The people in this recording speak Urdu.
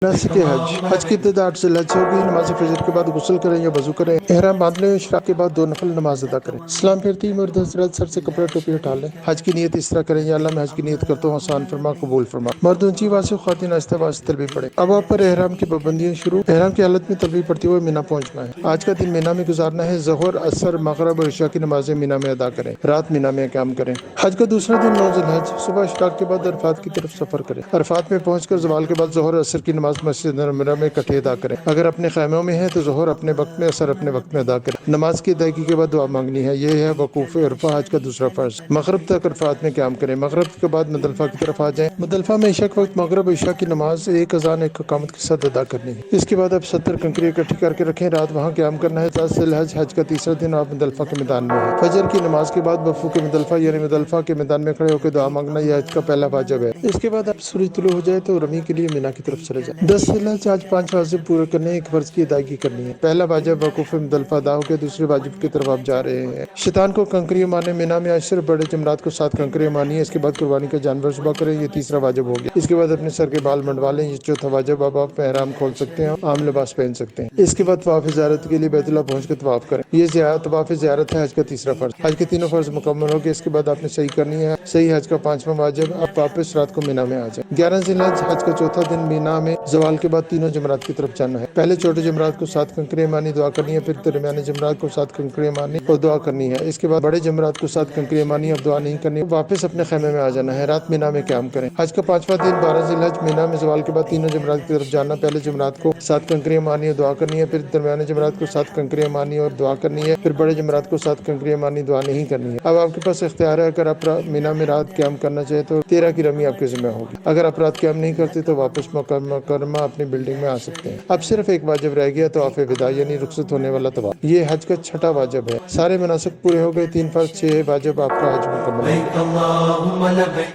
نسک حج کی ابتدا 8 ذی الحج سے ہوگی۔ نماز فجر کے بعد غسل کریں یا وضو کریں، احرام باندھ لیں، اشراق کے بعد 2 نفل نماز ادا کریں، سلام پھرتی مرد حضرات سر سے کپڑا ٹوپی اٹھا لیں۔ حج کی نیت اس طرح کریں: یا اللہ میں حج کی نیت کرتا ہوں، آسان فرما، قبول فرما۔ مرد اونچی آواز سے، خواتین آہستہ آواز سے تلبیہ پڑھیں۔ اب آپ پر احرام کی پابندیاں شروع۔ احرام کی حالت میں تلبیہ پڑھتے ہوئے مینا پہنچنا ہے۔ آج کا دن مینا میں گزارنا ہے۔ ظہر، عصر، مغرب اور عشاء کی نمازیں مینا میں ادا کریں، رات مینا میں قیام کریں۔ حج کا دوسرا دن 9 ذی الحج، صبح اشراق کے بعد عرفات کی طرف سفر کریں۔ عرفات میں پہنچ کر زوال کے بعد ظہر عصر کی نماز مسجد نبوی میں اکٹھے ادا کریں۔ اگر اپنے خیموں میں ہیں تو ظہر اپنے وقت میں، عصر اپنے وقت میں ادا کریں۔ نماز کی ادائیگی کے بعد دعا مانگنی ہے، یہ ہے وقوف عرفہ، حج کا دوسرا فرض۔ مغرب تک عرفات میں قیام کریں، مغرب کے بعد مزدلفہ کی طرف آ جائیں۔ مزدلفہ میں عشاء کے وقت مغرب عشاء کی نماز ایک اذان ایک اقامت کے ساتھ ادا کرنی ہے۔ اس کے بعد اب 70 کنکریاں اکٹھی کر کے رکھیں، رات وہاں قیام کرنا ہے۔ 10 ذی الحج، حج کا تیسرا دن، آپ مزدلفہ کے میدان میں ہیں۔ فجر کی نماز کے بعد وفوق مزدلفہ یعنی مزدلفہ کے میدان میں کھڑے ہو کے دعا مانگنا، یہ حج کا پہلا واجب ہے۔ اس کے بعد اب سورج طلوع ہو جائے تو رمی کے لیے مینا کی طرف چلے جائیں۔ 10 ذی الحج، آج 5 واجب پورے کرنے، ایک فرض کی ادائیگی کرنی ہے۔ پہلا واجب وقوف مزدلفہ ادا ہو کے دوسرے واجب کی طرف آپ جا رہے ہیں۔ شیطان کو کنکریاں مارنے، مینا میں آج صرف بڑے جمرات کو 7 کنکریاں مارنی ہے۔ اس کے بعد قربانی کا جانور ذبح کریں، یہ تیسرا واجب ہو گیا۔ اس کے بعد اپنے سر کے بال منڈوا لیں، یہ چوتھا واجب۔ اب آپ احرام کھول سکتے ہیں، عام لباس پہن سکتے ہیں۔ اس کے بعد طواف زیارت کے لیے بیت اللہ پہنچ کے طواف کریں، یہ طواف زیارت ہے، حج کا تیسرا فرض۔ حج کے تینوں فرض مکمل ہو گئے۔ اس کے بعد آپ نے صحیح کرنی ہے، صحیح حج کا 5واں واجب۔ اب واپس رات کو مینا میں آ جائیں۔ 11 ذی الحج، حج کا چوتھا دن، مینا میں زوال کے بعد تینوں جمرات کی طرف جانا ہے۔ پہلے چھوٹے جمرات کو 7 کنکریاں مارنی، دعا کرنی ہے، پھر درمیانے جمرات کو 7 کنکریاں مارنی اور دعا کرنی ہے۔ اس کے بعد بڑے جمرات کو 7 کنکریاں مارنی، اب دعا نہیں کرنی، واپس اپنے خیمے میں آ جانا ہے، رات مینا میں قیام کریں۔ حج کا 5واں دن 12 ذی الحج، مینا میں زوال کے بعد تینوں جمرات کی طرف جانا، پہلے جمرات کو 7 کنکریاں مارنی اور دعا کرنی ہے، پھر درمیانے جمرات کو 7 کنکریاں مارنی اور دعا کرنی ہے، پھر بڑے جمرات کو 7 کنکریاں مارنی، دعا نہیں کرنی ہے۔ اب آپ کے پاس اختیار ہے، اگر آپ مینا میں رات قیام کرنا چاہے تو 13 کی رمی آپ کے ذمہ ہوگی۔ اگر آپ رات قیام نہیں کرتے تو واپس مکہ مکرمہ اپنی بلڈنگ میں آ سکتے ہیں۔ اب صرف ایک واجب رہ گیا، طواف وداع یعنی رخصت ہونے والا طواف، یہ حج کا 6واں واجب ہے۔ سارے مناسک پورے ہو گئے، 3 فرض 6 واجب، آپ کا حج مکمل ہے۔